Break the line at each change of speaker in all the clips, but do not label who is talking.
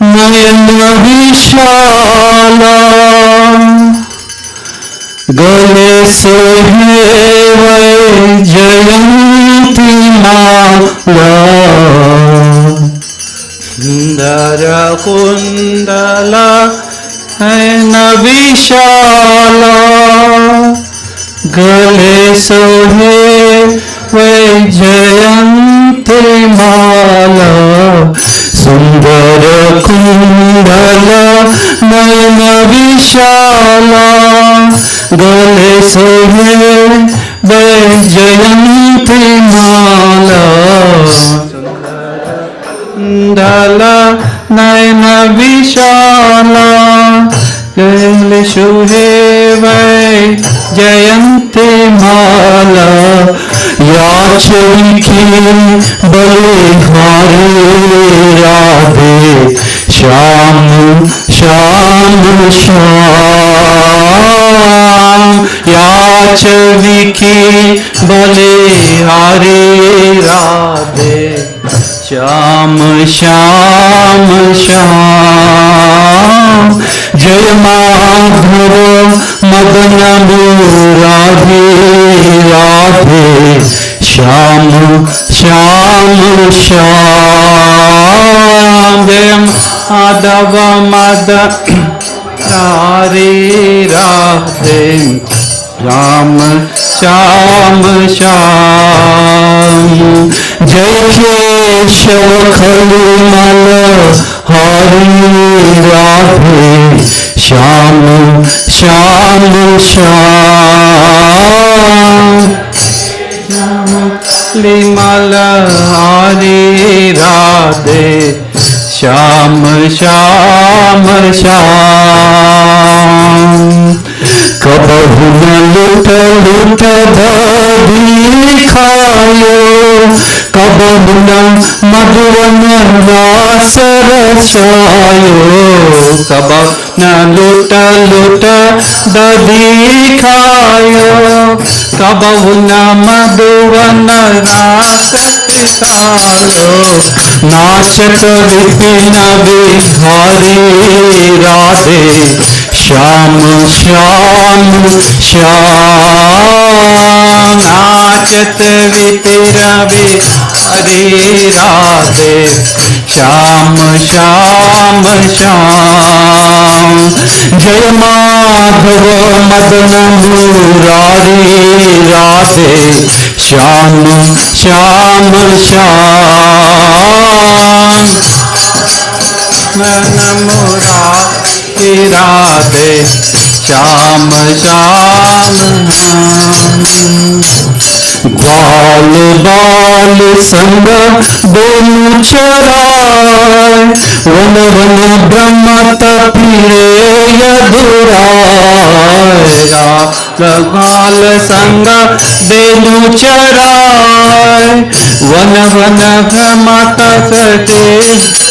नयन विशाला गले सोहे वैजयंती माला सुंदर कुंडला नयन विशाला गले सोहे वैजयंती माला सुंदर कुंडला नयन विशाला गले सोहे वैजयंती माला कुंडला नयन विशाला गले सोहे वैजयंती माला याचकी बलिहारी राधे श्याम श्याम श्याम याचकी बलिहारी राधे श्याम श्याम श्याम जय माधव मदन मुरारी राधे श्याम श्याम श्याम जय माधव मदनारी राधे श्याम श्याम श्याम जय केशव खलुमल हरि राधे श्याम श्याम श्याम लिमल हरि राधे श्याम श्याम श्याम कबहु न लुट लुट दिखायो कबहु न मधुवन रास रचायो कबहु न लुट लुट दिखायो कबहु न मधुवन रास रचायो नाचत विपिन बिहारी राधे श्याम श्याम श्याम नाचत विपिन बिहारी राधे श्याम श्याम श्याम जय माधव मदन मुरारी राधे श्याम श्याम श्याम मदन मुरारी राधे श्याम श्याम ग्वाल बाल संग दोनों चराय वन वन ब्रह्म तपीरे यदुराय ग्वाल संग दोनों चराय वन वन ब्रह्म तपीरे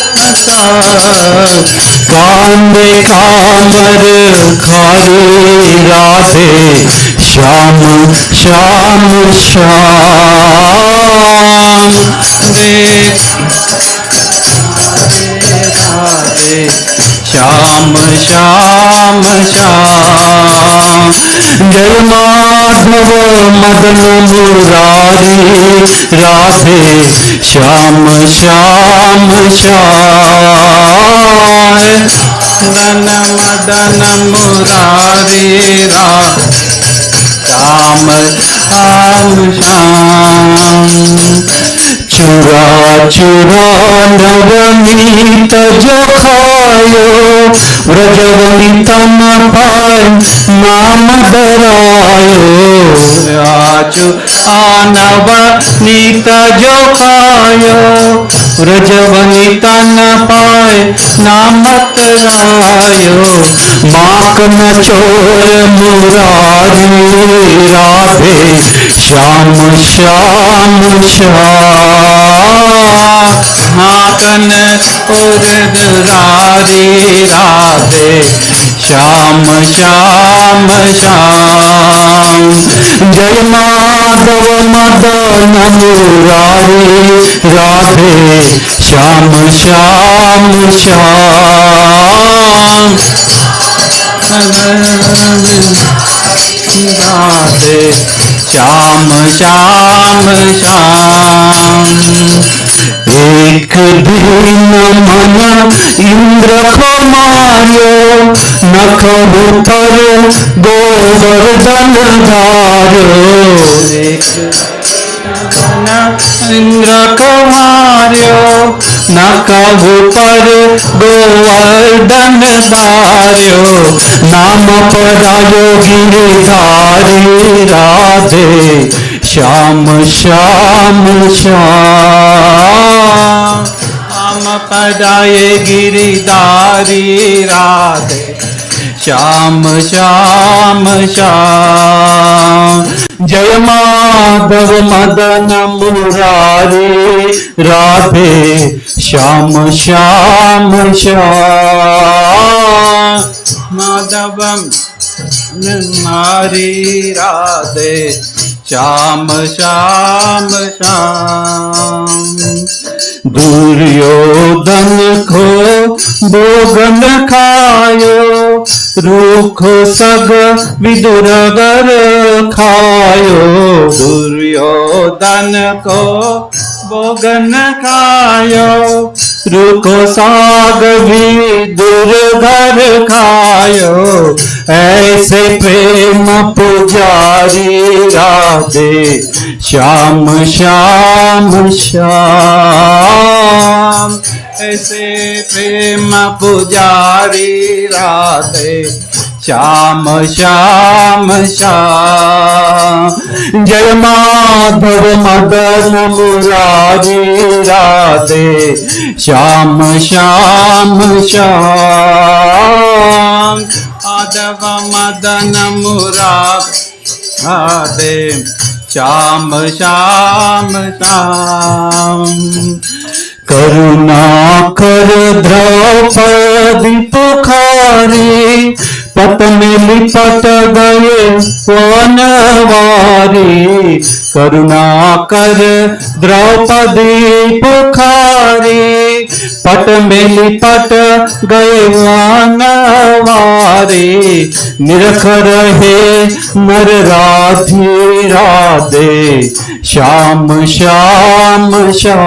कांदे कामर खारी राधे श्याम श्याम श्याम देख राधे श्याम श्याम श्याम जय माधव मदन मुरारी राधे श्याम श्याम श्याम मदन मदन मुरारी राधे श्याम श्याम श्याम चुरा चुरा नवनीत जो खायो व्रजवनित न पाय नाम धरायो नवनीत जो खायो व्रजवनित न पाय नाम धरायो माक न चोर मुरारी राधे श्याम श्याम श्याम माकन और राधे राधे श्याम श्याम श्याम। जय माधव मदन मुरारी राधे श्याम श्याम श्याम। राधे श्याम श्याम श्याम। एक दिन मन इंद्र को मार्यो, नख पर गोवर्धन धार्यो। एक मन इंद्र को मार्यो, नख पर गोवर्धन धार्यो। नाम परायो गिरिधारी राधे श्याम श्याम श्याम। नाम पराये गिरिधारी राधे श्याम श्याम श्याम। जय माधव मदन मुरारी राधे श्याम श्याम श्याम। माधव मुरारी राधे श्याम श्याम श्याम। दुर्योधन को भोगन खायो, रूख सग विदुरगर खायो। दुर्योधन को भोगन खायो, रूख साग विदुरगर खायो। ऐसे प्रेम पुजारी राधे श्याम श्याम श्याम। ऐसे प्रेम पुजारी राधे श्याम श्याम श्याम। जय माधव मदन मुरारी राधे श्याम श्याम श्याम। माधव मदन मुरारी श्याम श्याम श्याम। करुणा कर द्रौपदी पुखारी, पट में लिपट गए वनवारी। करुणा कर द्रौपदी पुखारी, पट में लिपट गए वनवारी। निरख रहे नर राधे राधे श्याम श्याम श्याम।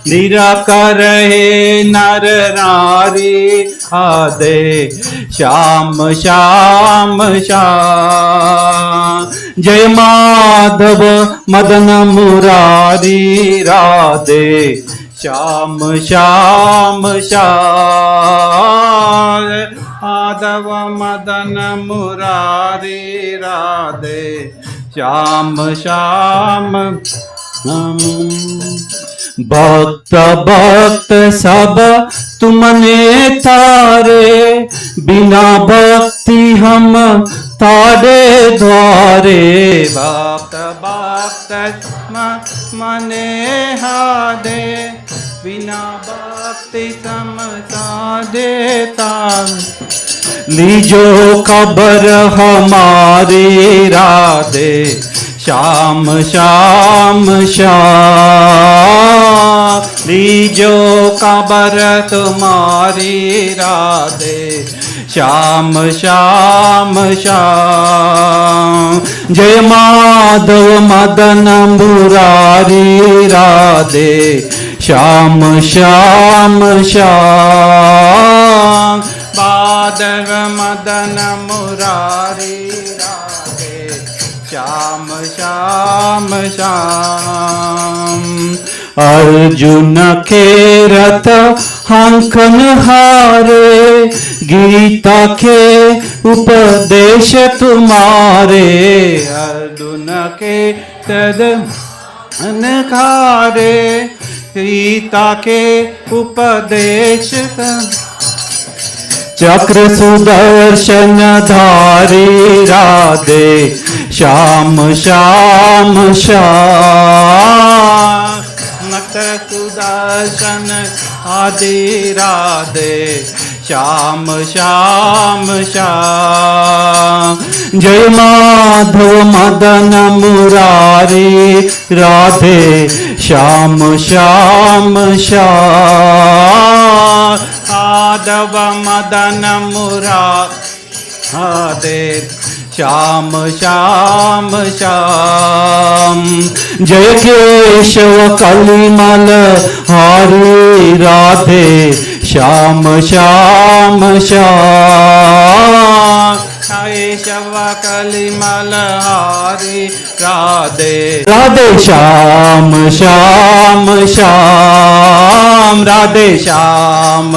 निरख रहे नर नारी राधे श्याम श्याम श्याम। जय माधव मदन मुरारी राधे श्याम श्याम श्याम। माधव मदन मुरारी राधे श्याम श्याम। भक्त भक्त सब तुमने तारे, बिना भक्ति हम तारे द्वारे। भक्त भक्त मने हादे, बिना भक्ति सम साधे तार। लीजो खबर हमारी राधे श्याम श्याम श्याम। लीजो खबर तुम्हारी राधे श्याम श्याम श्याम। जय माधव मदन मुरारी राधे श्याम श्याम श्याम। माधव मदन मुरारी राधे श्याम श्याम श्याम। अर्जुन के रथ हांकन हारे, गीता के उपदेश तुम्हारे। अर्जुन के तद अनखारे, गीता के उपदेश। चक्र सुदर्शन धारी राधे श्याम श्याम श्याम। चक्र सुदर्शन आदि राधे श्याम श्याम श्याम जय माधव मदन मुरारी राधे श्याम श्याम श्याम माधव मदन मुरारी श्याम श्याम श्याम जय केशव कलिमल हरि राधे श्याम श्याम श्याम केशव कलिमल हरि राधे राधे श्याम श्याम श्याम राधे श्याम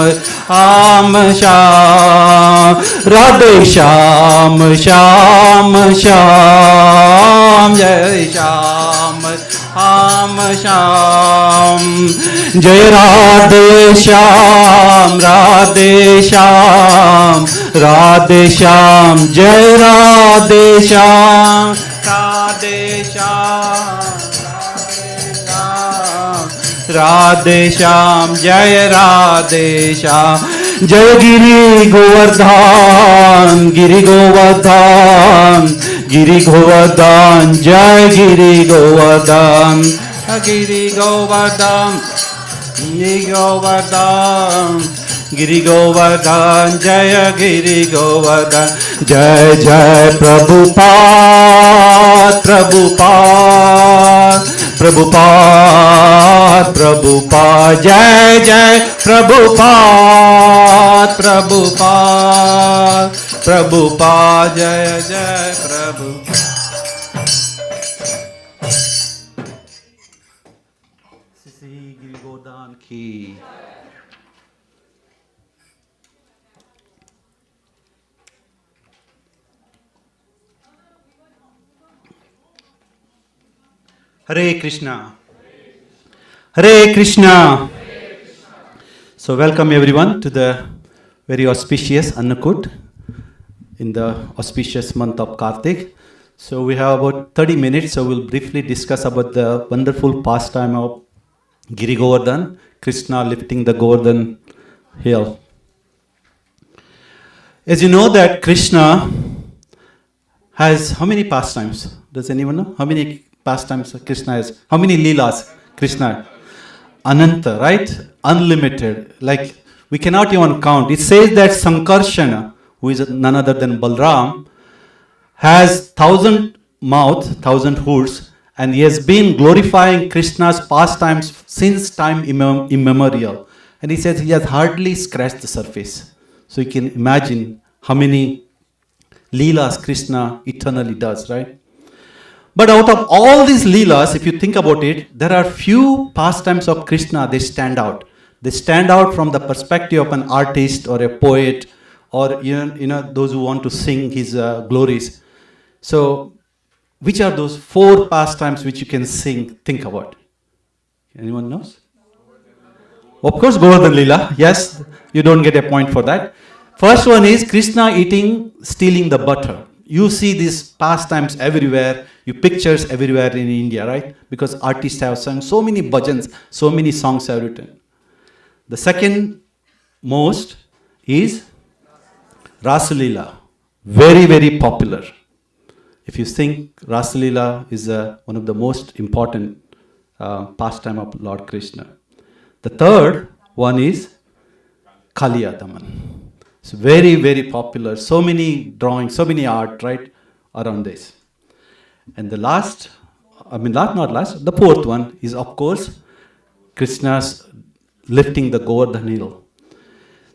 श्याम श्याम राधे श्याम श्याम श्याम जय श्याम श्याम श्याम जय राधे श्याम राधे श्याम राधे श्याम जय राधे श्याम राधे श्याम राधे श्याम जय राधे श्याम जय गिरि गोवर्धन गिरि गोवर्धन गिरि गोवर्धन जय गिरि गोवर्धन गिरि गोवर्धन गिरि गोवर्धन गिरि गोवर्धन जय गिरि गोवर्धन जय जय प्रभुपाद प्रभुपाद प्रभुपाद प्रभुपाद जय जय प्रभुपाद प्रभुपाद प्रभुपाद जय जय प्रभु श्री गिरि गोवर्धन की Hare Krishna. Hare Krishna. So welcome everyone to the very auspicious Annakut in the auspicious month of Kartik. So we have about 30 minutes, so we'll briefly discuss about the wonderful pastime of Giri Govardhan, Krishna lifting the Govardhan hill. As you know that Krishna has how many pastimes? Does anyone know? How many pastimes Krishna has? How many leelas Krishna? Ananta, right? Unlimited. Like we cannot even count. It says that Sankarshana, who is none other than Balram, has 1,000 mouths, 1,000 hoods, and he has been glorifying Krishna's pastimes since time immemorial. And he says he has hardly scratched the surface. So you can imagine how many leelas Krishna eternally does, right? But out of all these leelas, if you think about it, there are few pastimes of Krishna, they stand out. They stand out from the perspective of an artist or a poet or even, those who want to sing his glories. So, which are those 4 pastimes which you can sing, think about? Anyone knows? Of course, Govardhan Leela. Yes, you don't get a point for that. First one is Krishna stealing the butter. You see these pastimes everywhere, you pictures everywhere in India, right? Because artists have sung so many bhajans, so many songs have written. The second most is Rasalila. Very, very popular. If you think Rasalila is one of the most important pastime of Lord Krishna. The third one is Kaliyadaman. It's very, very popular. So many drawings, so many art, right, around this. And the last, not last, the fourth one is, of course, Krishna's lifting the Govardhan hill.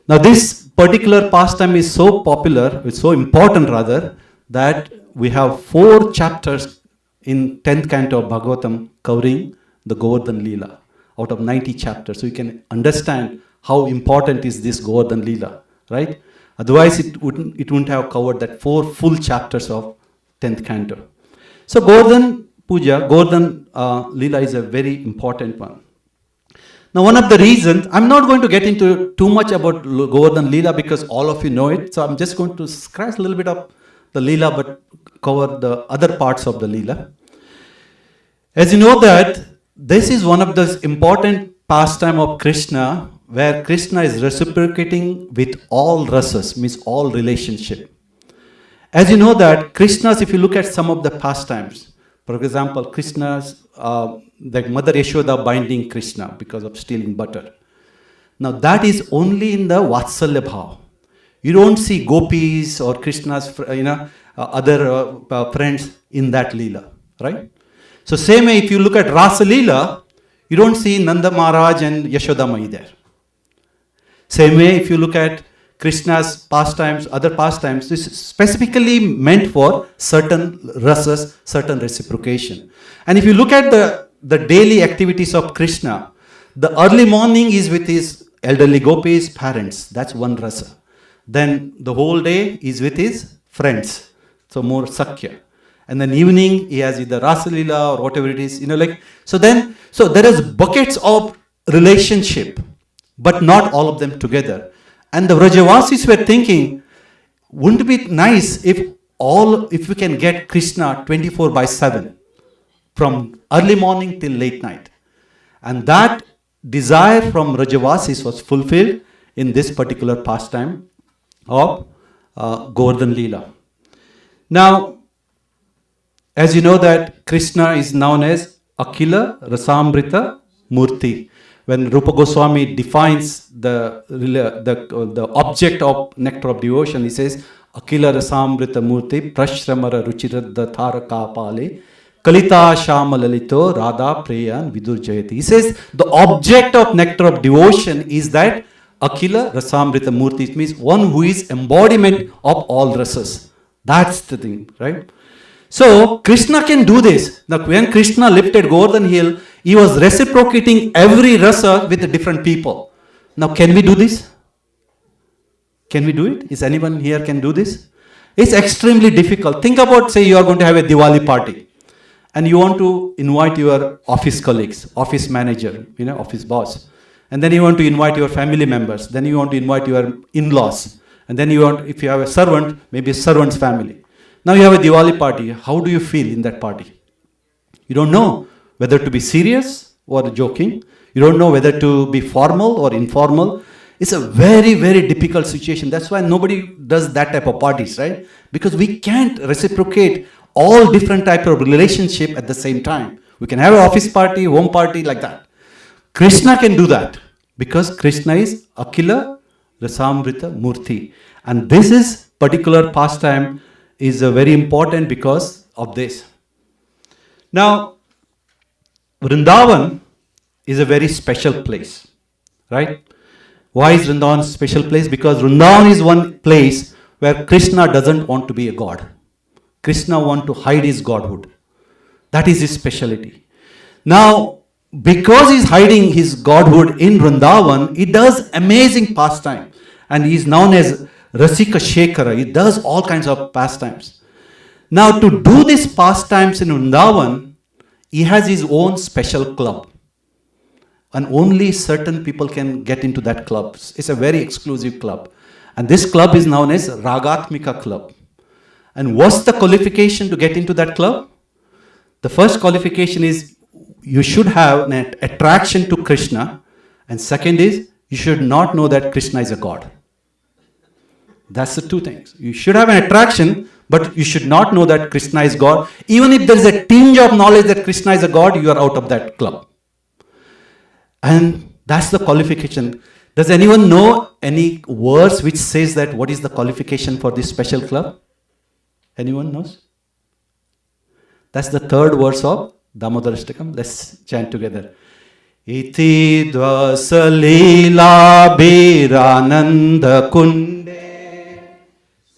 Now, this particular pastime is so popular, it's so important rather, that we have 4 chapters in 10th canto of Bhagavatam covering the Govardhan Leela out of 90 chapters. So you can understand how important is this Govardhan Leela. Right? Otherwise, it wouldn't have covered that 4 full chapters of 10th canto. So Govardhan Puja, Govardhan Leela is a very important one. Now, one of the reasons, I'm not going to get into too much about Govardhan Leela because all of you know it. So I'm just going to scratch a little bit of the Leela but cover the other parts of the Leela. As you know that this is one of the important pastime of Krishna where Krishna is reciprocating with all rasas, means all relationship. As you know that Krishna's, if you look at some of the pastimes, for example, Krishna's, like Mother Yashoda binding Krishna because of stealing butter. Now that is only in the Vatsalya Bhav. You don't see gopis or Krishna's, other friends in that Leela, right? So same way, if you look at Rasa Leela, you don't see Nanda Maharaj and Yashoda Mai there. Same way, if you look at Krishna's pastimes, other pastimes, this is specifically meant for certain rasas, certain reciprocation. And if you look at the daily activities of Krishna, the early morning is with his elderly gopis, parents, that's one rasa. Then the whole day is with his friends, so more Sakya. And then evening he has either Rasa Leela or whatever it is, so there is buckets of relationship, but not all of them together. And the Vrajavasis were thinking, wouldn't it be nice if we can get Krishna 24/7 from early morning till late night. And that desire from Vrajavasis was fulfilled in this particular pastime of Govardhan Leela. Now, as you know that Krishna is known as Akhila Rasamrita Murti. When Rupa Goswami defines the object of nectar of devotion, he says, Akhila Rasamrita Murti Prashramara Ruchiradda Tharaka Pale Kalita Shamalalito Radha Preyan Vidur Jayati. He says the object of nectar of devotion is that Akhila Rasamrita Murti. It means one who is embodiment of all rasas. That's the thing, right? So Krishna can do this. Now when Krishna lifted Govardhan Hill, he was reciprocating every rasa with different people. Now can we do this? Can we do it? Is anyone here can do this? It's extremely difficult. Think about, say you are going to have a Diwali party and you want to invite your office colleagues, office manager, office boss. And then you want to invite your family members. Then you want to invite your in-laws. And then you want, if you have a servant, maybe a servant's family. Now you have a Diwali party. How do you feel in that party? You don't know whether to be serious or joking. You don't know whether to be formal or informal. It's a very, very difficult situation. That's why nobody does that type of parties, right? Because we can't reciprocate all different types of relationship at the same time. We can have an office party, home party, like that. Krishna can do that because Krishna is Akhila Rasamrita Murti. And this is particular pastime is very important because of this. Now, Vrindavan is a very special place, right? Why is Vrindavan a special place? Because Vrindavan is one place where Krishna doesn't want to be a god. Krishna wants to hide his godhood. That is his speciality. Now, because he's hiding his godhood in Vrindavan, he does amazing pastime. And he is known as Rasika Shekhara. He does all kinds of pastimes. Now, to do these pastimes in Vrindavan, he has his own special club. And only certain people can get into that club. It's a very exclusive club. And this club is known as Ragatmika Club. And what's the qualification to get into that club? The first qualification is you should have an attraction to Krishna. And second is you should not know that Krishna is a god. That's the two things. You should have an attraction, but you should not know that Krishna is God. Even if there is a tinge of knowledge that Krishna is a God, you are out of that club. And that's the qualification. Does anyone know any verse which says that what is the qualification for this special club? Anyone knows? That's the third verse of Damodarashtakam. Let's chant together. Iti dvasa leela birananda kunde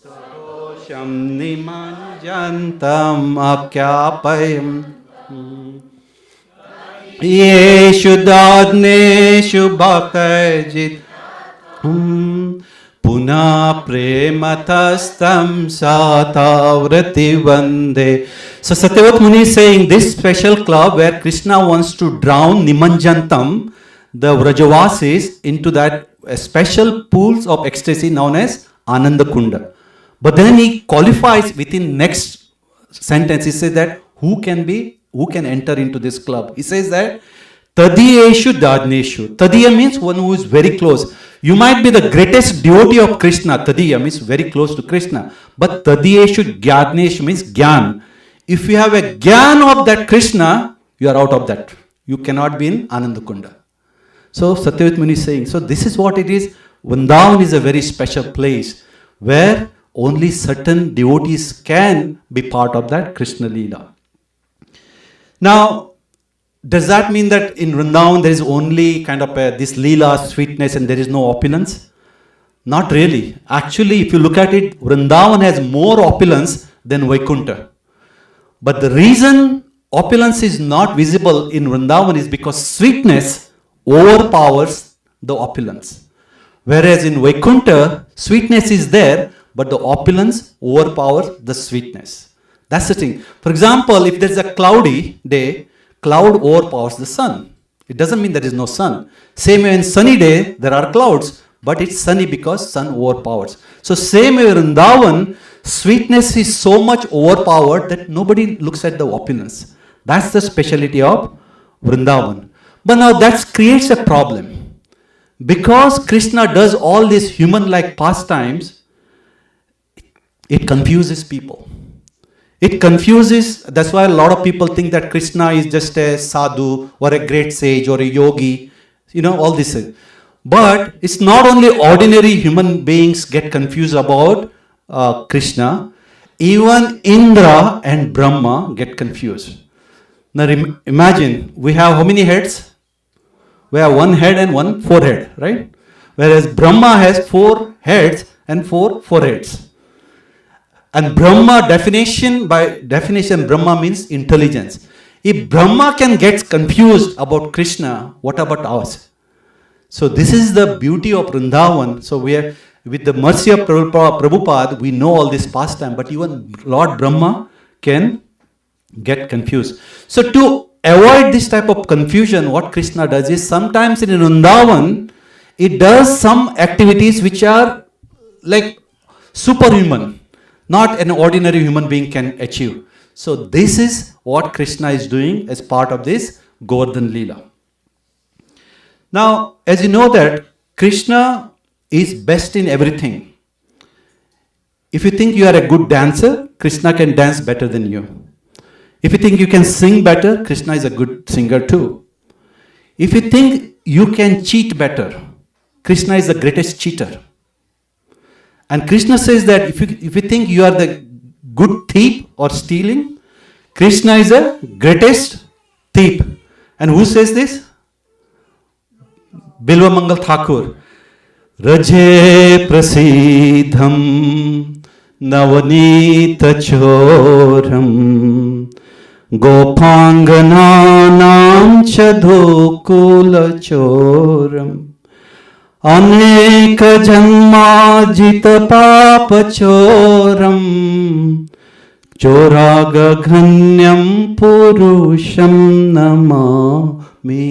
sarosham nimanjantam akyapayam Yeshu dadneshu bhakajit Puna prematastam satavrati vande. So Satyavat Muni is saying this special club where Krishna wants to drown Nimanjantam, the Vrajavasis, into that special pools of ecstasy known as Ananda Kunda. But then he qualifies within next sentence. He says that who can enter into this club? He says that Tadiyeshu Dadneshu. Tadiya means one who is very close. You might be the greatest devotee of Krishna. Tadiya means very close to Krishna. But Tadiyeshu Gyadneshu means Gyan. If you have a Gyan of that Krishna, you are out of that. You cannot be in Anandakunda. So Satyavit Muni is saying, so this is what it is. Vrindavan is a very special place where only certain devotees can be part of that Krishna Leela. Now, does that mean that in Vrindavan there is only kind of this Leela, sweetness, and there is no opulence? Not really. Actually, if you look at it, Vrindavan has more opulence than Vaikuntha. But the reason opulence is not visible in Vrindavan is because sweetness overpowers the opulence. Whereas in Vaikuntha, sweetness is there, but the opulence overpowers the sweetness. That's the thing. For example, if there's a cloudy day, cloud overpowers the sun. It doesn't mean there is no sun. Same way in sunny day, there are clouds, but it's sunny because sun overpowers. So same way in Vrindavan, sweetness is so much overpowered that nobody looks at the opulence. That's the speciality of Vrindavan. But now that creates a problem. Because Krishna does all these human-like pastimes, it confuses people. It confuses, that's why a lot of people think that Krishna is just a sadhu or a great sage or a yogi, all this. But it's not only ordinary human beings get confused about Krishna, even Indra and Brahma get confused. Now imagine, we have how many heads? We have one head and one forehead, right? Whereas Brahma has 4 heads and 4 foreheads. And Brahma, by definition, Brahma means intelligence. If Brahma can get confused about Krishna, what about us? So this is the beauty of Vrindavan. So we are, with the mercy of Prabhupada, we know all this pastime, but even Lord Brahma can get confused. So to avoid this type of confusion, what Krishna does is sometimes in Vrindavan, it does some activities which are like superhuman. Not an ordinary human being can achieve. So this is what Krishna is doing as part of this Govardhan Leela. Now, as you know that Krishna is best in everything. If you think you are a good dancer, Krishna can dance better than you. If you think you can sing better, Krishna is a good singer too. If you think you can cheat better, Krishna is the greatest cheater. And Krishna says that if you think you are the good thief or stealing, Krishna is the greatest thief. And who says this? Bilva Mangal Thakur. Raje prasidham navanita choram gopangananam chadhokula choram अनेक जन्माजित पाप चोरम चोरागघन्यम पुरुषम Namami.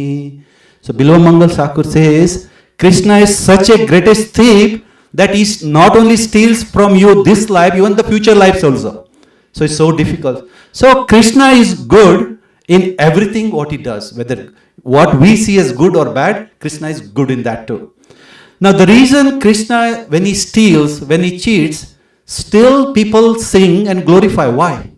So below Mangal Thakur says, Krishna is such a greatest thief that he not only steals from you this life, even the future lives also. So it's so difficult. So Krishna is good in everything what he does. Whether what we see as good or bad, Krishna is good in that too. Now the reason Krishna, when he steals, when he cheats, still people sing and glorify. Why?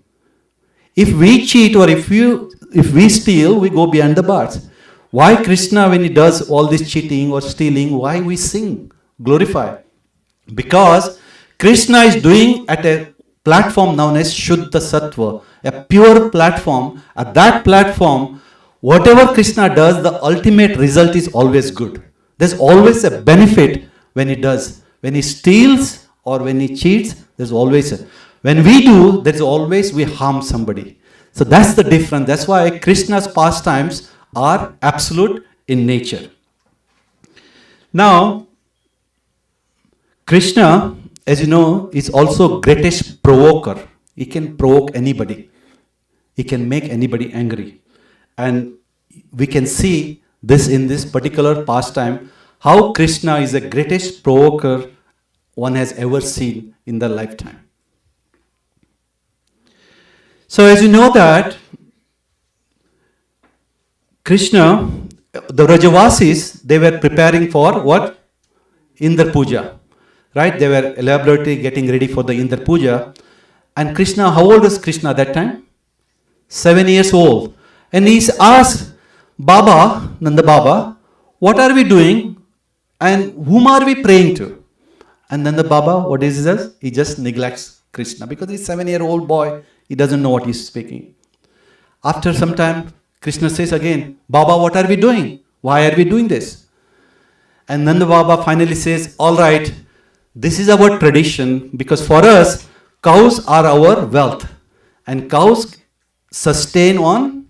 If we cheat or if we steal, we go behind the bars. Why Krishna, when he does all this cheating or stealing, why we sing, glorify? Because Krishna is doing at a platform known as Shuddha Sattva, a pure platform. At that platform, whatever Krishna does, the ultimate result is always good. There's always a benefit when he does. When he steals or when he cheats, there's always a. When we do, there's always we harm somebody. So that's the difference. That's why Krishna's pastimes are absolute in nature. Now, Krishna, as you know, is also greatest provoker. He can provoke anybody. He can make anybody angry. And we can see this in this particular pastime, how Krishna is the greatest provoker one has ever seen in their lifetime. So as you know that Krishna the Rajavasis, they were preparing for what? Indra Puja. Right? They were elaborately getting ready for the Indra Puja. And Krishna, how old was Krishna that time? 7 years old. And he's asked, Baba, Nanda Baba, what are we doing? And whom are we praying to? And Nanda Baba, what is this? He just neglects Krishna because he's a 7-year-old boy. He doesn't know what he's speaking. After some time, Krishna says again, Baba, what are we doing? Why are we doing this? And Nanda Baba finally says, all right, this is our tradition because for us, cows are our wealth. And cows sustain on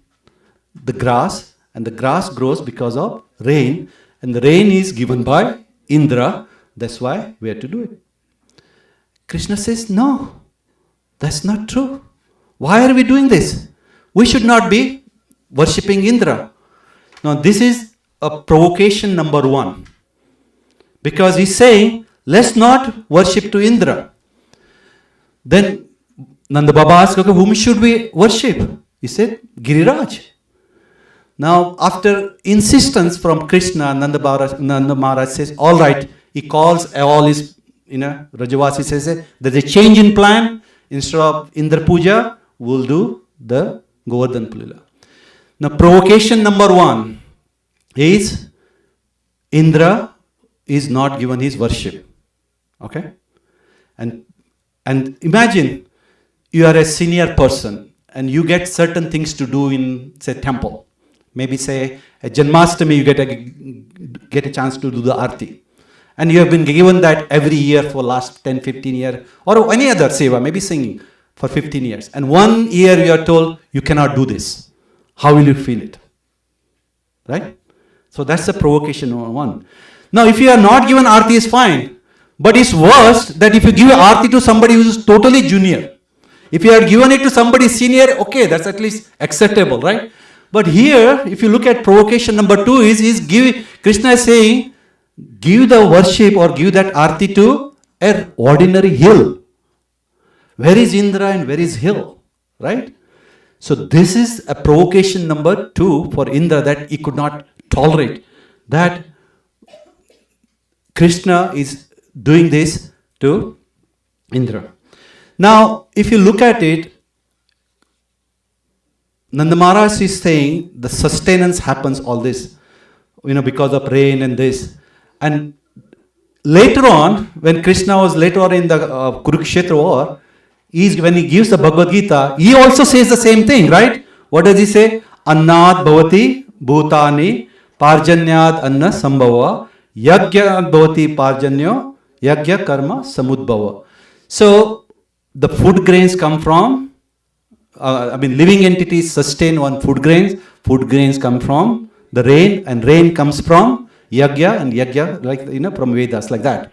the grass, and the grass grows because of rain, and the rain is given by Indra. That's why we have to do it. Krishna says, no, that's not true. Why are we doing this? We should not be worshipping Indra. Now, this is a provocation number 1. Because he's saying, let's not worship to Indra. Then Nanda Baba asked, okay, whom should we worship? He said, Giriraj. Now, after insistence from Krishna, Nanda Maharaj says, all right. He calls all his, Rajavasi says, there's a change in plan. Instead of Indra Puja, we'll do the Govardhan Puja. Now, provocation number 1 is Indra is not given his worship. Okay? And imagine you are a senior person and you get certain things to do in, say, temple. Maybe say at Janmashtami you get a chance to do the Aarti. And you have been given that every year for last 10, 15 years. Or any other seva, maybe singing for 15 years. And 1 year you are told you cannot do this. How will you feel it? Right? So that's the provocation number 1. Now if you are not given Aarti is fine. But it's worse that if you give Aarti to somebody who is totally junior. If you are given it to somebody senior, okay, that's at least acceptable, right? But here, if you look at provocation number 2 Krishna is saying, give the worship or give that Aarti to an ordinary hill. Where is Indra and where is hill? Right? So this is a provocation number 2 for Indra that he could not tolerate. That Krishna is doing this to Indra. Now, if you look at it, Nanda Maharaj is saying the sustenance happens all this, because of rain and this. And later on, when Krishna was later on in the Kurukshetra war, when he gives the Bhagavad Gita, he also says the same thing, right? What does he say? Annad bhavati bhutani parjanyad anna sambhava yajna bhavati parjanyo yajna karma samudbhava. So, the food grains come from living entities sustain on food grains come from the rain, and rain comes from yagya, and yagya, like, from Vedas, like that.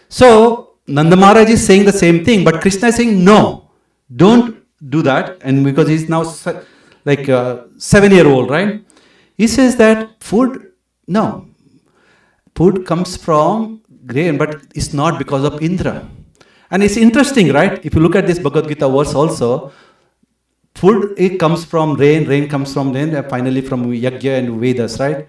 So, Nanda Maharaj is saying the same thing, but Krishna is saying, no, don't do that, and because he's now like a 7-year-old, right? He says that food comes from grain, but it's not because of Indra. And it's interesting, right? If you look at this Bhagavad Gita verse also, food, it comes from rain comes from rain, and finally from Yajna and Vedas, right?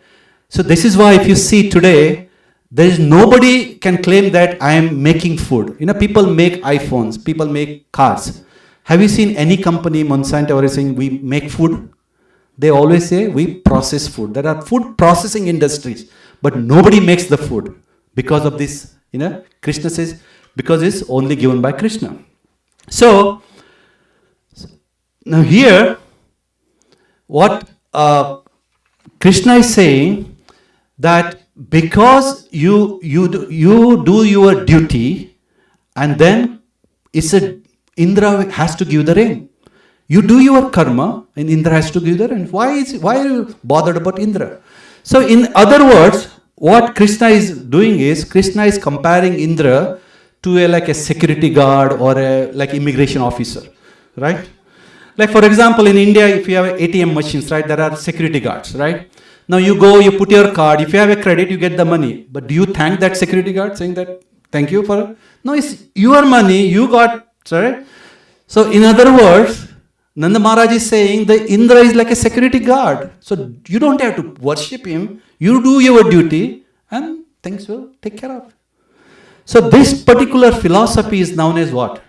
So this is why if you see today, there is nobody can claim that I am making food. People make iPhones, people make cars. Have you seen any company, Monsanto or saying we make food? They always say we process food. There are food processing industries, but nobody makes the food because of this. Krishna says, because it's only given by Krishna. So, now here, what Krishna is saying, that because you do your duty, and then Indra has to give the rain. You do your karma, and Indra has to give the rain. Why are you bothered about Indra? So, in other words, what Krishna is doing is, Krishna is comparing Indra to like a security guard or a like immigration officer, right? Like for example, in India, if you have ATM machines, right, there are security guards, right? Now you go, you put your card. If you have a credit, you get the money. But do you thank that security guard saying that, thank you for it? No, it's your money, you got, sorry. So in other words, Nanda Maharaj is saying the Indra is like a security guard. So you don't have to worship him. You do your duty and things will take care of. So this particular philosophy is known as what?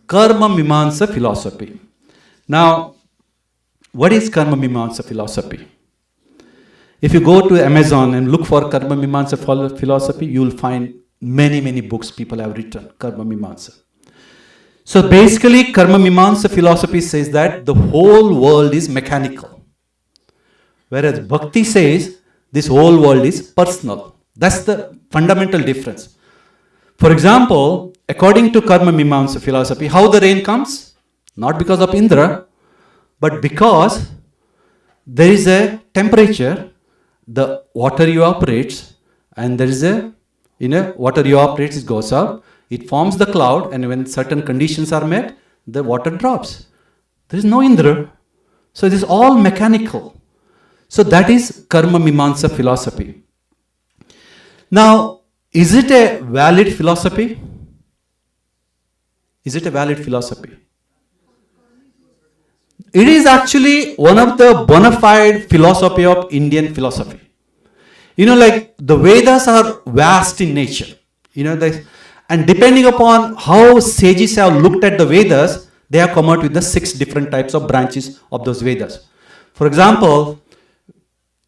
Karma Mimamsa philosophy. Now, what is Karma Mimamsa philosophy? If you go to Amazon and look for Karma Mimamsa philosophy, you will find many books people have written, Karma Mimamsa. So basically, Karma Mimamsa philosophy says that the whole world is mechanical. Whereas Bhakti says this whole world is personal. That's the fundamental difference. For example, according to Karma Mimamsa philosophy, how the rain comes? Not because of Indra, but because there is a temperature, the water evaporates, and there is a, water evaporates, it goes up, it forms the cloud, and when certain conditions are met, the water drops. There is no Indra. So it is all mechanical. So that is Karma Mimamsa philosophy. Now, is it a valid philosophy? Is it a valid philosophy? It is actually one of the bona fide philosophy of Indian philosophy. Like the Vedas are vast in nature. And depending upon how sages have looked at the Vedas, they have come out with the 6 different types of branches of those Vedas. For example,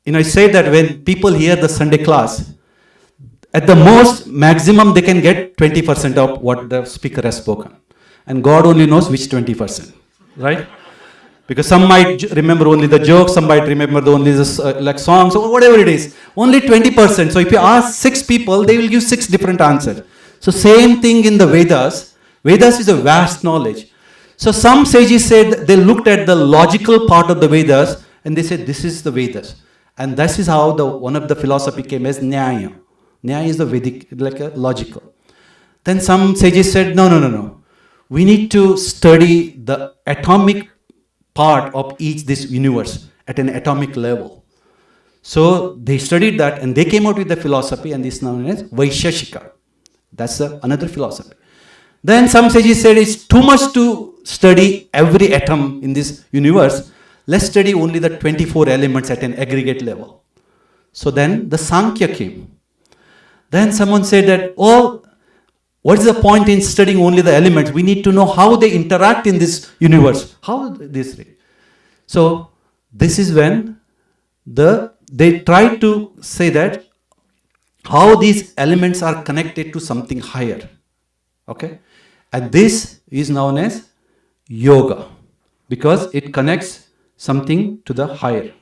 I say that when people hear the Sunday class, at the most maximum they can get 20% of what the speaker has spoken. And God only knows which 20%, right? Because some might remember only the jokes, some might remember only the like songs or whatever it is. Only 20%. So if you ask 6 people, they will give 6 different answers. So same thing in the Vedas. Vedas is a vast knowledge. So some sages said they looked at the logical part of the Vedas and they said this is the Vedas. And this is how one of the philosophy came as Nyaya. Nyaya is the Vedic, like a logical. Then some sages said no. We need to study the atomic part of this universe at an atomic level. So they studied that and they came out with the philosophy, and this is known as Vaisheshika. That's another philosophy. Then some sages said it's too much to study every atom in this universe. Let's study only the 24 elements at an aggregate level. So then the Sankhya came. Then someone said that, what is the point in studying only the elements? We need to know how they interact in this universe. How this? So this is when they try to say that how these elements are connected to something higher. Okay? And this is known as yoga because it connects something to the higher.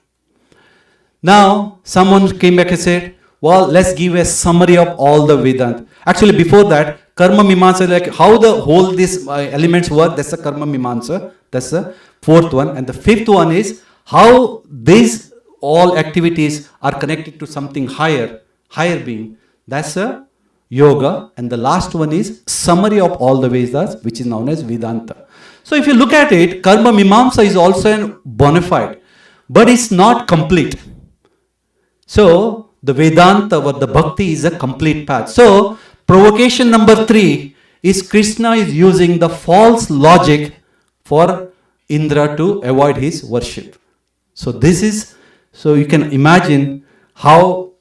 Now, someone came back and said, let's give a summary of all the Vedanta. Actually, before that, Karma Mimamsa, like how the whole these elements work, that's the Karma Mimamsa. That's the 4th one. And the 5th one is how these all activities are connected to something higher being. That's a yoga. And the last one is summary of all the Vedas, which is known as Vedanta. So if you look at it, Karma Mimamsa is also a bona fide, but it's not complete. So the Vedanta or the Bhakti is a complete path. So provocation number 3 is Krishna is using the false logic for Indra to avoid his worship. So so you can imagine how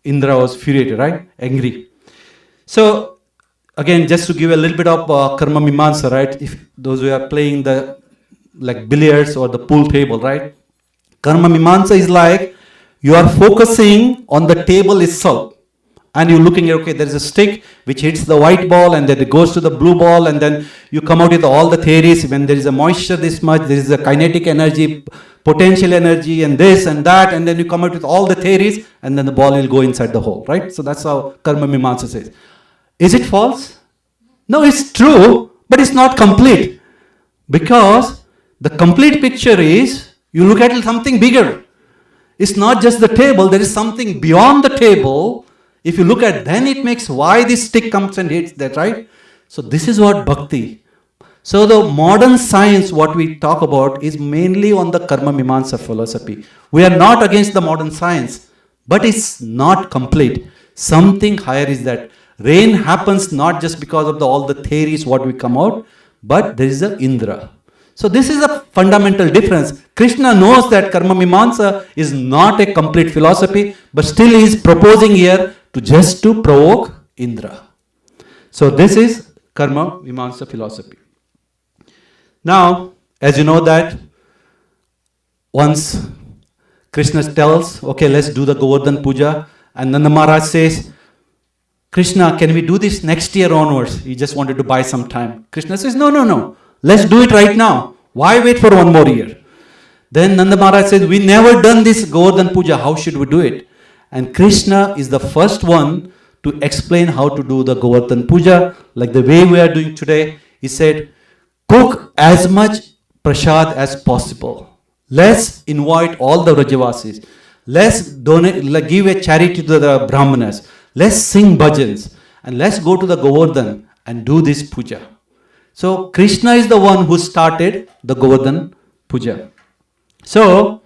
Indra was furious, right? Angry. So again, just to give a little bit of Karma Mimamsa, right? If those who are playing the like billiards or the pool table, right? Karma Mimamsa is like you are focusing on the table itself. And you're looking at, there is a stick which hits the white ball and then it goes to the blue ball, and then you come out with all the theories. When there is a moisture this much, there is a kinetic energy, potential energy, and this and that, and then you come out with all the theories, and then the ball will go inside the hole, right? So that's how Karma Mimamsa says. Is it false? No, it's true, but it's not complete. Because the complete picture is, you look at something bigger. It's not just the table, there is something beyond the table. If you look at, then it makes why this stick comes and hits that, right? So this is what Bhakti. So the modern science, what we talk about, is mainly on the Karma Mimamsa philosophy. We are not against the modern science, but it's not complete. Something higher is that. Rain happens not just because of all the theories what we come out, but there is a Indra. So this is a fundamental difference. Krishna knows that Karma Mimamsa is not a complete philosophy, but still he is proposing here to provoke Indra. So this is Karma Mimamsa philosophy. Now, as you know that, once Krishna tells, okay, let's do the Govardhan Puja, and Nanda Maharaj says, Krishna, can we do this next year onwards? He just wanted to buy some time. Krishna says, no. Let's do it right now. Why wait for one more year? Then Nanda Maharaj says, we never done this Govardhan Puja. How should we do it? And Krishna is the first one to explain how to do the Govardhan Puja, like the way we are doing today. He said, cook as much prasad as possible. Let's invite all the Rajavasis. Let's donate, give a charity to the Brahmanas. Let's sing bhajans. And let's go to the Govardhan and do this puja. So Krishna is the one who started the Govardhan Puja. So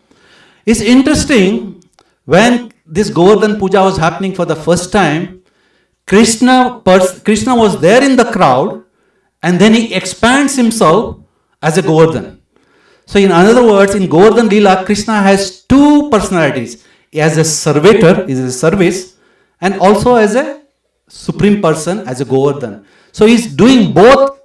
it's interesting, when this Govardhan Puja was happening for the first time, Krishna was there in the crowd, and then he expands himself as a Govardhan. So in other words, in Govardhan Leela, Krishna has two personalities. As a servitor, is a service, and also as a supreme person, as a Govardhan. So he's doing both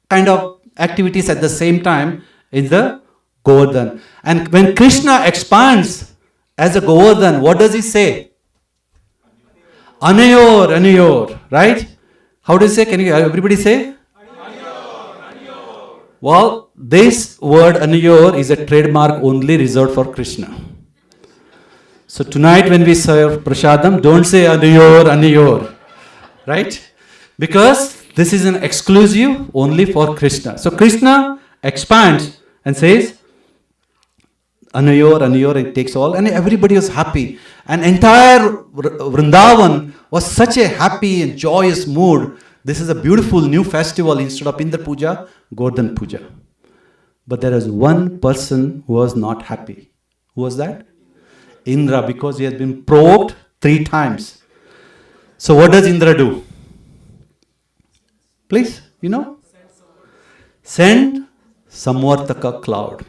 kind of activities at the same time in the Govardhan. And when Krishna expands as a Govardhan, what does he say? Anayor, Anayor, right? How does he say? Can you everybody say? Anayor, Anayor. Well, this word Anayor is a trademark only reserved for Krishna. So tonight when we serve prasadam, don't say Anayor, Anayor, right? Because this is an exclusive only for Krishna. So Krishna expands and says, Anayor, Anayor, it takes all. And everybody was happy. And entire Vrindavan was such a happy and joyous mood. This is a beautiful new festival. Instead of Indra Puja, Govardhan Puja. But there is one person who was not happy. Who was that? Indra, because he has been provoked 3 times. So what does Indra do? Please, you know? Send Samvartaka cloud.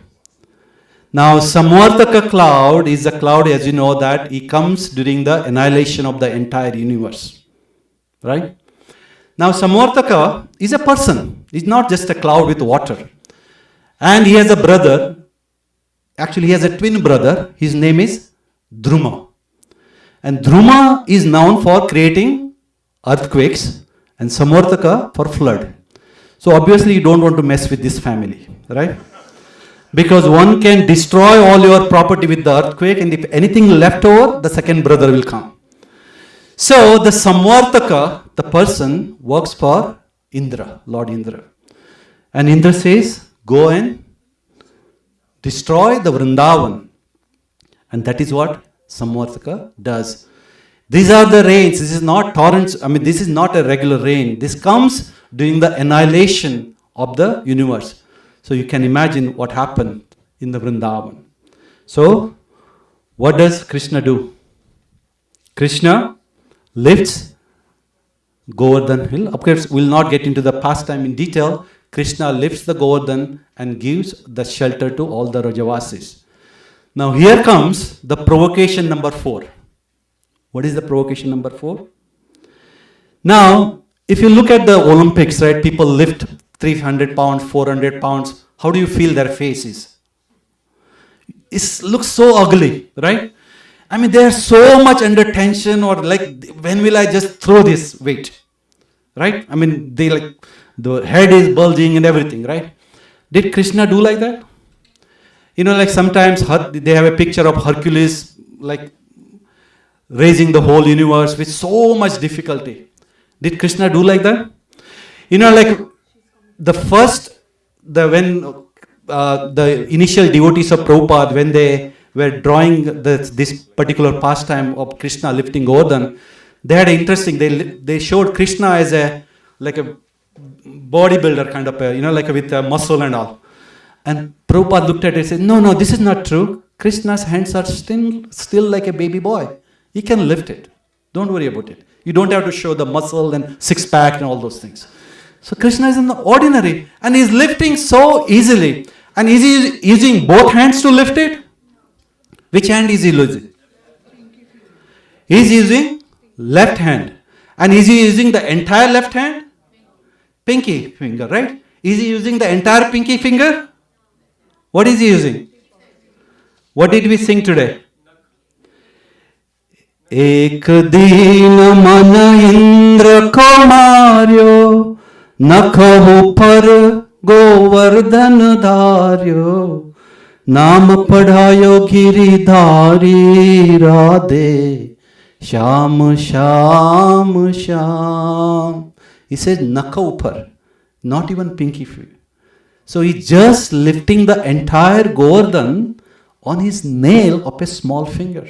Now, Samvartaka cloud is a cloud, as you know, that he comes during the annihilation of the entire universe. Right? Now, Samvartaka is a person. He's not just a cloud with water. And he has a brother. Actually, he has a twin brother. His name is Dhruma. And Dhruma is known for creating earthquakes, and Samvartaka for flood. So obviously you don't want to mess with this family, right? Because one can destroy all your property with the earthquake, and if anything left over, the second brother will come. So the Samvartaka, the person, works for Indra, Lord Indra. And Indra says, go and destroy the Vrindavan. And that is what Samvartaka does. These are the rains. This is not torrents. I mean, this is not a regular rain. This comes during the annihilation of the universe. So you can imagine what happened in the Vrindavan. So, what does Krishna do? Krishna lifts Govardhan hill. Of course, we will not get into the pastime in detail. Krishna lifts the Govardhan and gives the shelter to all the Rajavasis. Now here comes the provocation number 4. What is the provocation number 4? Now, if you look at the Olympics, right, people lift 300 pounds, 400 pounds. How do you feel their faces? It looks so ugly, right? I mean, they are so much under tension, or like, when will I just throw this weight? Right? I mean, they like, the head is bulging and everything, right? Did Krishna do like that? You know, like sometimes they have a picture of Hercules, like raising the whole universe with so much difficulty. Did Krishna do like that? You know, like when the initial devotees of Prabhupada, when they were drawing this particular pastime of Krishna lifting Govardhan, they had interesting, they showed Krishna as a bodybuilder kind of, with a muscle and all. And Prabhupada looked at it and said, no, this is not true. Krishna's hands are still like a baby boy. He can lift it. Don't worry about it. You don't have to show the muscle and six-pack and all those things. So Krishna is in the ordinary, and he's lifting so easily. And is he using both hands to lift it? Which hand is he using? He is using left hand. And is he using the entire left hand? Pinky finger, right? Is he using the entire pinky finger? What is he using? What did we sing today? एक दीन मन इंद्र को मार्यो नखहु पर गोवर्धन धार्यो नाम पढ़ायो Giridhari Radhe Shyam Shyam Shyam. He says nakha upar, not even pinky finger. So he's just lifting the entire Govardhan on his nail of a small finger.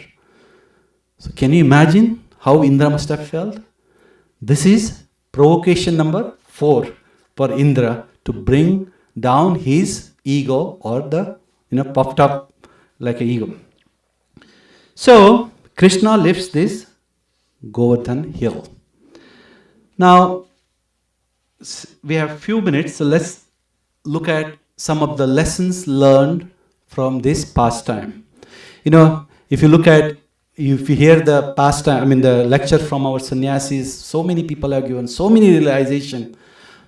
So can you imagine how Indra must have felt? This is provocation number 4 for Indra to bring down his ego or the puffed up like an ego. So Krishna lifts this Govardhan hill. Now we have few minutes, so let's look at some of the lessons learned from this pastime. If you look at, if you hear the pastime, the lecture from our sannyasis, so many people have given so many realization.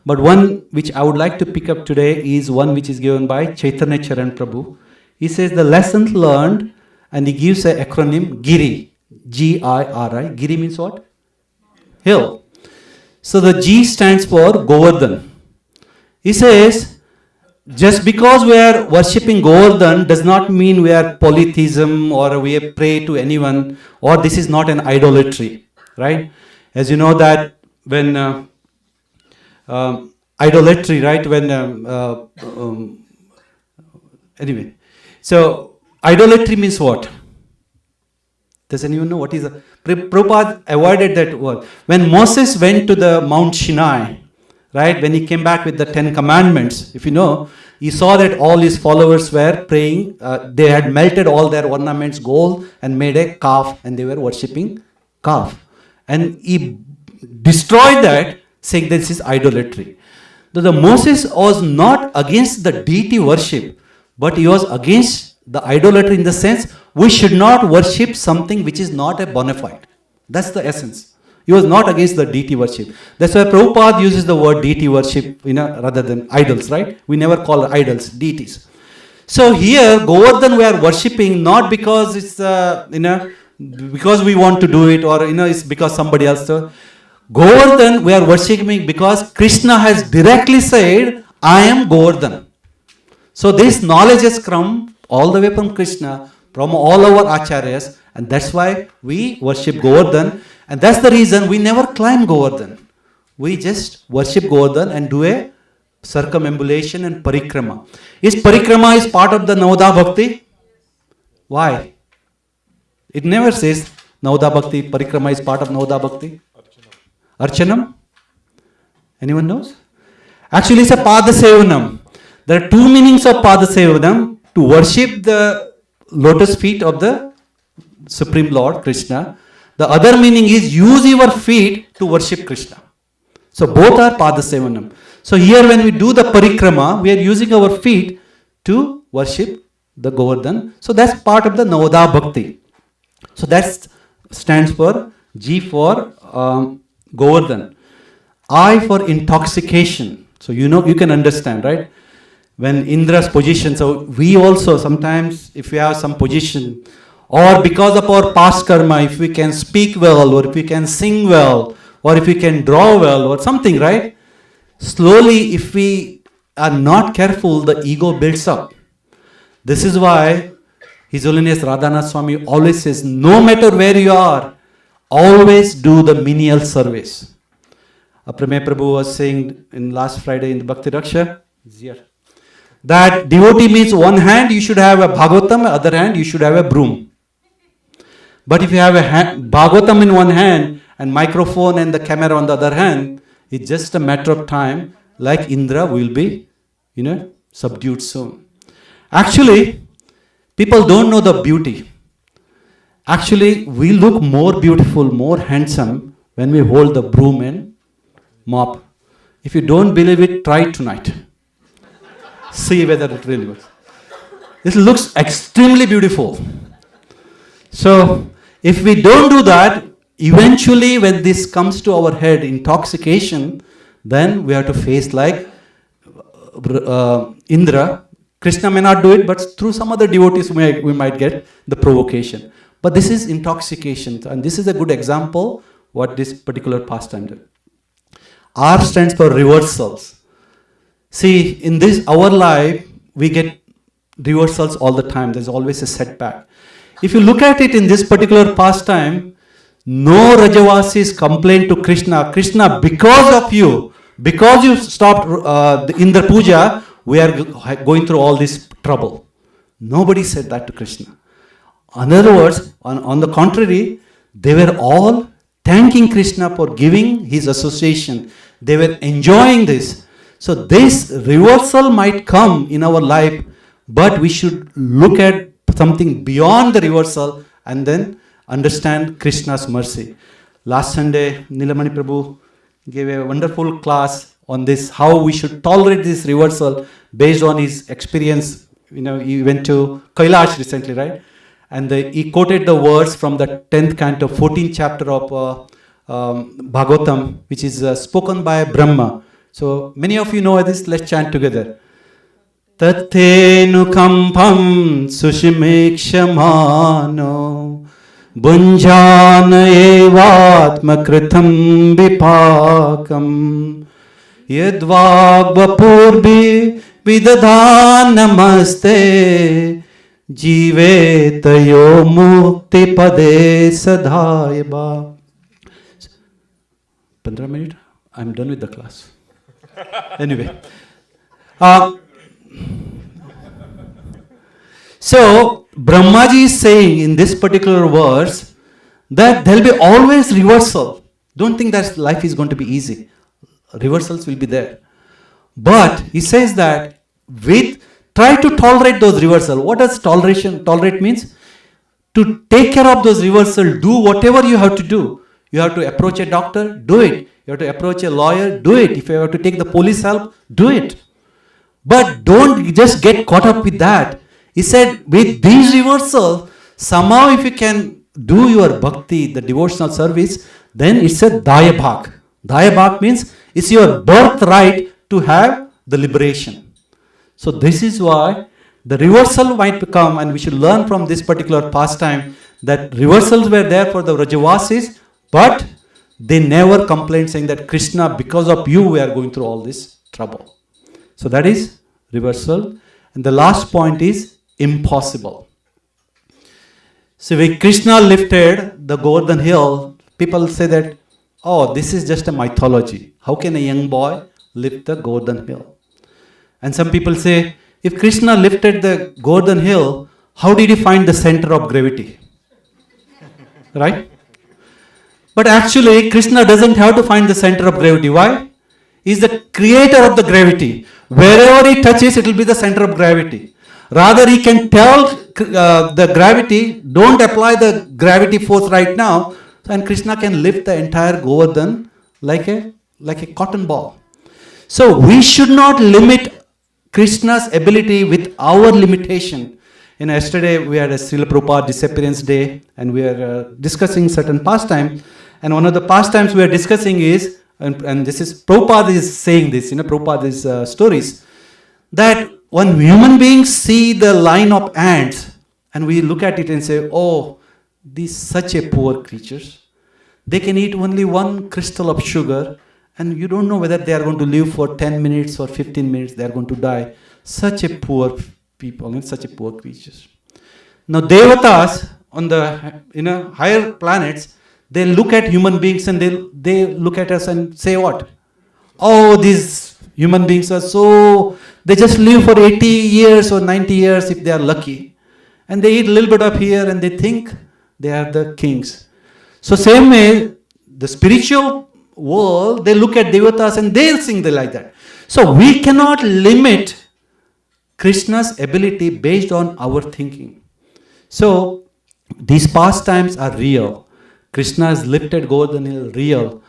But one which I would like to pick up today is one which is given by Chaitanya Charan Prabhu. He says the lessons learned, and he gives an acronym GIRI, G-I-R-I. GIRI means what? Hill. So the G stands for Govardhan. He says, just because we are worshipping Govardhan does not mean we are polytheism or we pray to anyone, or this is not an idolatry, right? As you know that when idolatry, right? Anyway, so idolatry means what? Does anyone know what is a... Prabhupada avoided that word. When Moses went to the Mount Sinai, right, when he came back with the 10 commandments, if you know, he saw that all his followers were praying, they had melted all their ornaments, gold, and made a calf, and they were worshipping calf. And he destroyed that, saying this is idolatry. So the Moses was not against the deity worship, but he was against the idolatry in the sense, we should not worship something which is not a bona fide. That's the essence. He was not against the deity worship. That's why Prabhupada uses the word deity worship, rather than idols, right? We never call idols deities. So here, Govardhan we are worshipping not because it's, because we want to do it, or, it's because somebody else. So Govardhan we are worshipping because Krishna has directly said, I am Govardhan. So this knowledge has come all the way from Krishna, from all our acharyas, and that's why we worship Govardhan. And that's the reason we never climb Govardhan. We just worship Govardhan and do a circumambulation and parikrama. Is parikrama is part of the Navada Bhakti? Why? It never says Navada Bhakti, parikrama is part of Navada Bhakti. Archanam? Anyone knows? Actually it's a Padasevanam. There are two meanings of Padasevanam. To worship the lotus feet of the Supreme Lord Krishna. The other meaning is use your feet to worship Krishna. So both are Padasevanam. So here when we do the parikrama, we are using our feet to worship the Govardhan. So that's part of the Navada Bhakti. So that stands for G for Govardhan. I for intoxication. So you can understand, right? When Indra's position, so we also sometimes, if we have some position, or because of our past karma, if we can speak well, or if we can sing well, or if we can draw well, or something, right? Slowly, if we are not careful, the ego builds up. This is why His Holiness Radhanath Swami always says, no matter where you are, always do the menial service. Apramay Prabhu was saying in last Friday in the Bhakti Raksha, that devotee means one hand you should have a Bhagavatam, other hand you should have a broom. But if you have a Bhagavatam in one hand and microphone and the camera on the other hand, it's just a matter of time, like Indra will be, subdued soon. Actually, people don't know the beauty. Actually, we look more beautiful, more handsome when we hold the broom and mop. If you don't believe it, try it tonight. See whether it really works. This looks extremely beautiful. So, if we don't do that, eventually when this comes to our head, intoxication, then we have to face like Indra. Krishna may not do it, but through some other devotees we might get the provocation. But this is intoxication, and this is a good example what this particular pastime did. R stands for reversals. See, in this our life, we get reversals all the time. There's always a setback. If you look at it in this particular pastime, no Rajavasis complained to Krishna, Krishna, because of you, because you stopped the Indra Puja, we are going through all this trouble. Nobody said that to Krishna. In other words, on the contrary, they were all thanking Krishna for giving his association. They were enjoying this. So this reversal might come in our life, but we should look at something beyond the reversal and then understand Krishna's mercy. Last Sunday, Nilamani Prabhu gave a wonderful class on this, how we should tolerate this reversal based on his experience. You know, he went to Kailash recently, right? And he quoted the words from the 10th canto, 14th chapter of Bhagavatam, which is spoken by Brahma. So many of you know this, let's chant together. Tathenu kampam sushimikshamano bunjana evatma kritam vipakam yadvagvapurbi vidadhan namaste jive tayo mukti pade sadhayaba. 15 minutes? I'm done with the class. Anyway. So, Brahmaji is saying in this particular verse that there will be always reversal. Don't think that life is going to be easy. Reversals will be there. But he says that try to tolerate those reversals. What does tolerate means? To take care of those reversals, do whatever you have to do. You have to approach a doctor, do it. You have to approach a lawyer, do it. If you have to take the police help, do it. But don't just get caught up with that. He said, with these reversals, somehow if you can do your bhakti, the devotional service, then it's a dayabhag. Dayabhag means it's your birthright to have the liberation. So this is why the reversal might come, and we should learn from this particular pastime that reversals were there for the Rajavasis, but they never complained saying that Krishna, because of you we are going through all this trouble. So that is reversal. And the last point is impossible. So when Krishna lifted the Govardhan hill, people say that, oh, this is just a mythology. How can a young boy lift the Govardhan hill? And some people say, if Krishna lifted the Govardhan hill, how did he find the center of gravity? Right? But actually, Krishna doesn't have to find the center of gravity. Why? He is the creator of the gravity. Wherever he touches, it will be the center of gravity. Rather, he can tell the gravity, don't apply the gravity force right now, and Krishna can lift the entire Govardhan like a cotton ball. So we should not limit Krishna's ability with our limitation. Yesterday we had a Srila Prabhupada disappearance day, and we are discussing certain pastime. And one of the pastimes we are discussing is, and this is Prabhupada is saying this, Prabhupada's stories, that when human beings see the line of ants, and we look at it and say, oh, these such a poor creatures. They can eat only one crystal of sugar, and you don't know whether they are going to live for 10 minutes or 15 minutes, they are going to die. Such a poor people, and such a poor creatures. Now Devatas on the higher planets, they look at human beings and they look at us and say what? Oh, these human beings are so, they just live for 80 years or 90 years if they are lucky. And they eat a little bit of here and they think they are the kings. So same way, the spiritual world, they look at Devatas and they'll think they like that. So we cannot limit Krishna's ability based on our thinking. So these pastimes are real. Krishna has lifted Govardhan hill, real.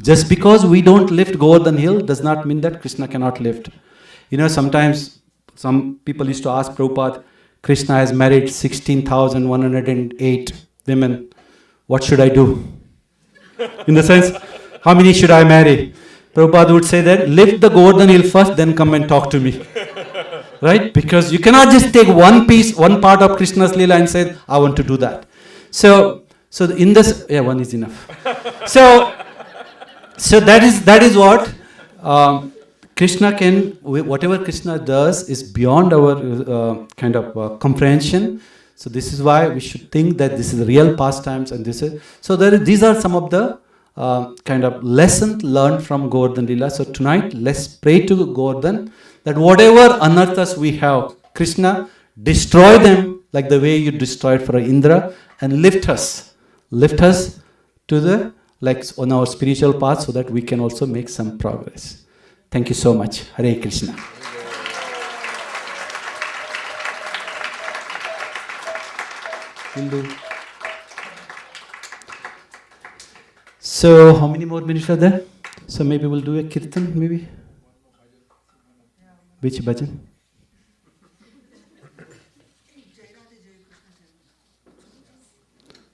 Just because we don't lift Govardhan hill does not mean that Krishna cannot lift. Sometimes some people used to ask Prabhupada, Krishna has married 16,108 women. What should I do? In the sense, how many should I marry? Prabhupada would say that, lift the Govardhan hill first, then come and talk to me. Right? Because you cannot just take one piece, one part of Krishna's Leela and say, I want to do that. So in this, one is enough. So that is what Krishna can, whatever Krishna does is beyond our kind of comprehension. So this is why we should think that this is real pastimes, and this is, so these are some of the kind of lessons learned from Govardhan Leela. So tonight, let's pray to Govardhan that whatever anarthas we have, Krishna, destroy them like the way you destroyed for Indra, and lift us to the, like, on our spiritual path, so that we can also make some progress. Thank you so much. Hare Krishna. So how many more minutes are there? So maybe we'll do a kirtan, maybe. Which bhajan?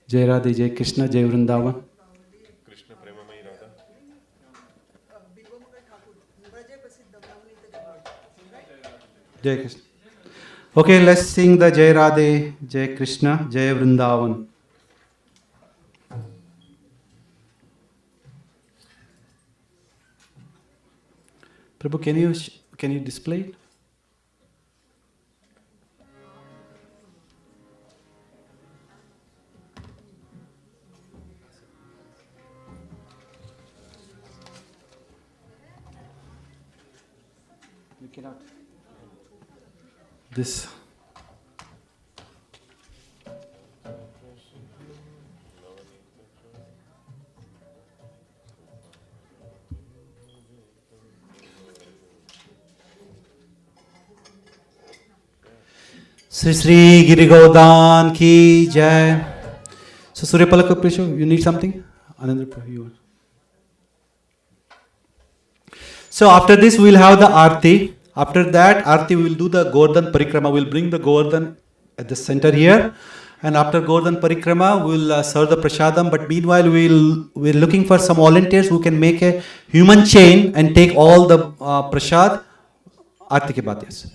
Jai Radhe, Jai Krishna, Jai Vrindavan.
Krishna Premamai Radha.
Jai Krishna. Okay, let's sing the Jai Radhe, Jai Krishna, Jai Vrindavan. Prabhu, can you display it? You cannot. This. Sri Sri Giri Govardhan ki jai. So Surya Palaka Prishu, you need something? Another you. So after this we will have the Aarti. After that Aarti we will do the Govardhan Parikrama. We will bring the Govardhan at the center here. And after Govardhan Parikrama we will serve the Prasadam. But meanwhile we are looking for some volunteers who can make a human chain and take all the Prasad. Aarti ke baad, yes.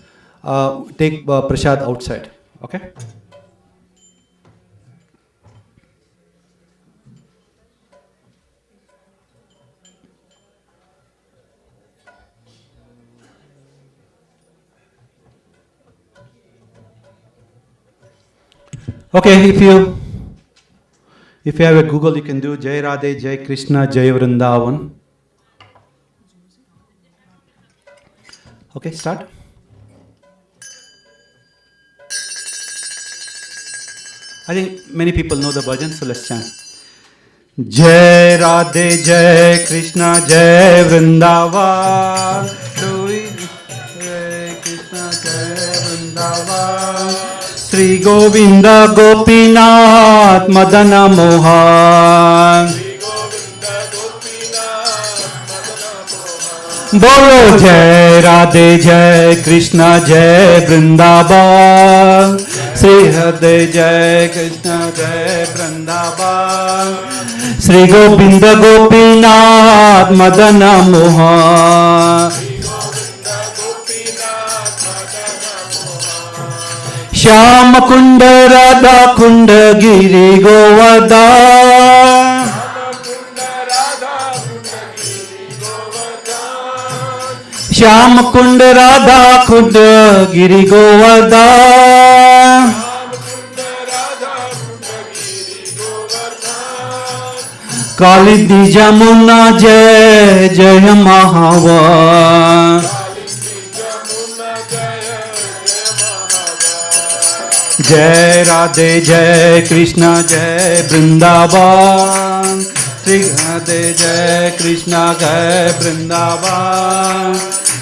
Take Prasad outside. Okay? Okay, if you have a Google, you can do Jai Radhe, Jai Krishna, Jai Vrindavan. Okay, start. I think many people know the bhajan, so let's chant. Jai Radhe, Jai Krishna, Jai Vrindavan. Jai Krishna, Jai Vrindavan. Sri Govinda Gopinath Madana Mohan. Bolo Jai Radhe, Jai Krishna, Jai Vrindavan. Sri Radhe, Jai Krishna, Jai Vrindavan. Sri Govinda Gopinath Madana Mohan. Shyamkund Radha Kund Giri Govardhan. Shyamkund Radha Kund Giri Govardhan. Kalidi Jamuna Jai Jai Mahavan. Jai Radhe, Jai Krishna, Jai Vrindavan. Sri Radhe, Jai Krishna, Jai Vrindavan.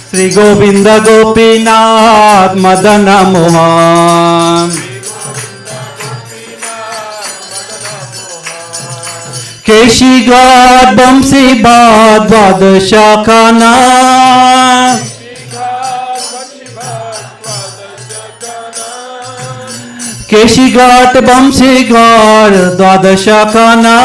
Sri Govinda Gopinath Madana Mohan. Keshi Gad Bamsi Bad Vadashakana. केशी घाट बंशी घाट द्वादश खाना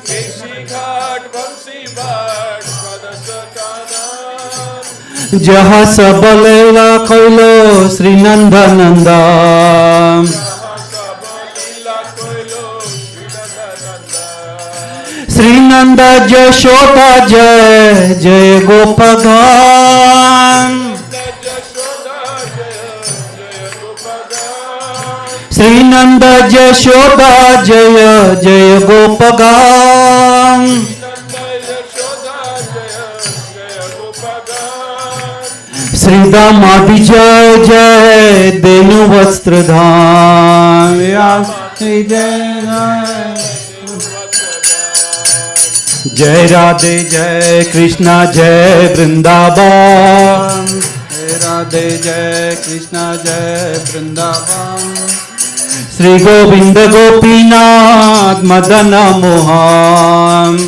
केशी घाट बंसी बाट द्वादश कानन
जहाँ सब लीला खैलो श्री नंद नंदा
जहाँ सब लीला कोइलो श्रीनंद
श्री नंद यशोदा जय जय गोपगान
यशोदा जय जय गोपगान
श्री नंद यशोदा जय जय गोपगान
नंद यशोदा जय जय गोपगान
श्री दामादि जय जय देनु वस्त्रधाम श्री जय राधे जय कृष्णा जय वृंदावन जय राधे जय कृष्णा जय वृंदावन श्री गोविंद गोपीनाथ मदन मोहन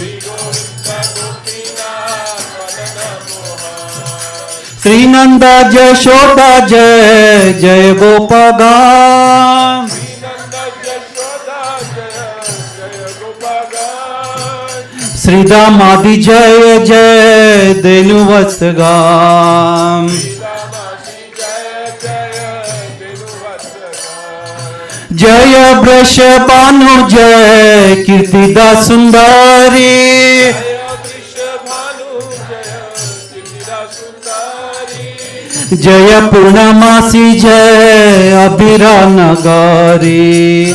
श्री नंद यशोदा जय जय गोपगान श्री दामादि जय जय देनु वत्सगाम जय वृष भानु जय कीर्तिदा सुंदरी जय पूर्णमासी जय अभिरा नगरी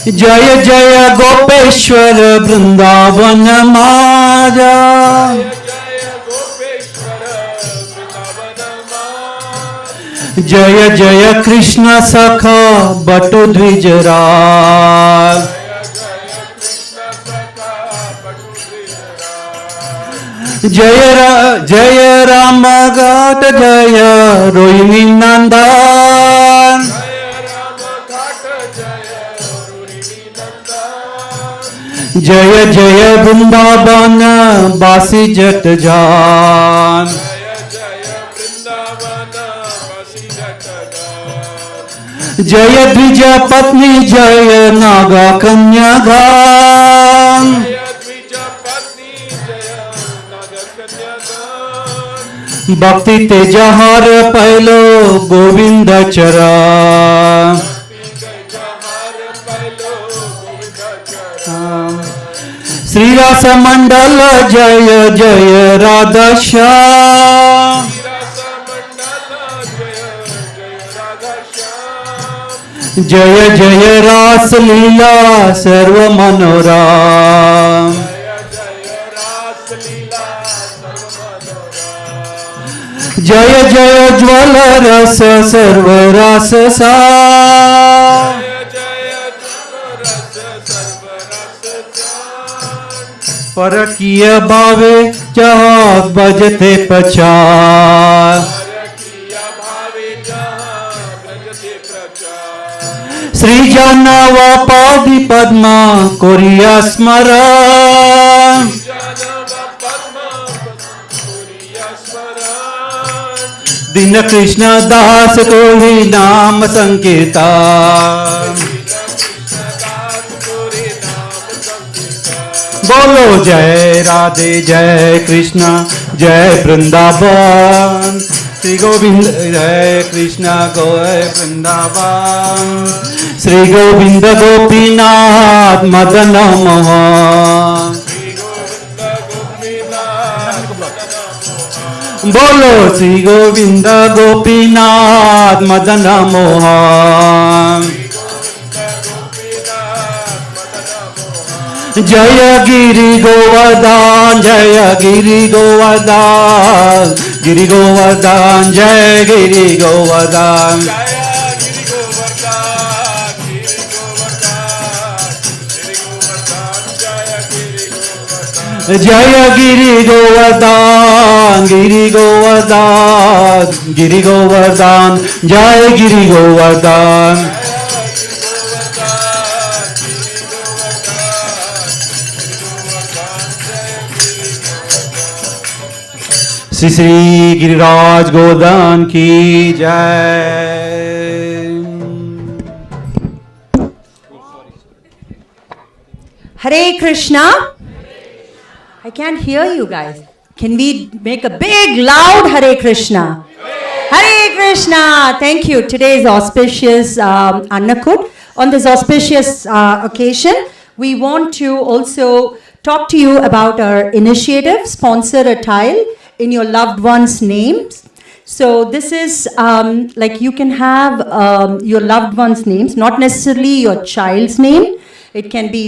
जय जय गोपेश्वर वृंदावन माजा जय जय कृष्ण सखा बटु द्विजराज जय राम घाट जय रोहिणी नंदन जय जय वृंदावन बासी जट जान जय द्विज पत्नी जय नागा कन्या गान भक्ति तेजहार पहलो गोविंद चरण श्री रस मंडल जय जय राधा श्याम जय जय रास लीला सर्व मनोरम जय जय ज्वल रस सर्व रस सा परकीय भावे जहाँ बजते पचार श्री जानव पादि पद्मा कोरिया स्मरण दिन कृष्ण दास को ही नाम संकीर्तन बोलो जय राधे जय कृष्ण जय वृंदावन श्री गोविंद जय कृष्ण गोय वृंदावन श्री गोविंद गोपीनाथ मदन मोहन बोलो श्री गोविंद गोपीनाथ मदन मोहन जय गिरि गोवर्धन जय गिरि गोवर्धन गिरि गोवर्धन जय गिरि गोवर्धन जय गिरि गोवर्धन गिरि गोवर्धन गिरि गोवर्धन जय गिरि गोवर्धन श्री श्री गिरिराज गोवर्धन की जय।
Hare Krishna. I can't hear you guys. Can we make a big loud Hare Krishna? Hare Krishna. Thank you. Today is auspicious Annakud. On this auspicious occasion, we want to also talk to you about our initiative, Sponsor a Tile in your loved one's names. So this is like you can have your loved one's names, not necessarily your child's name. It can be your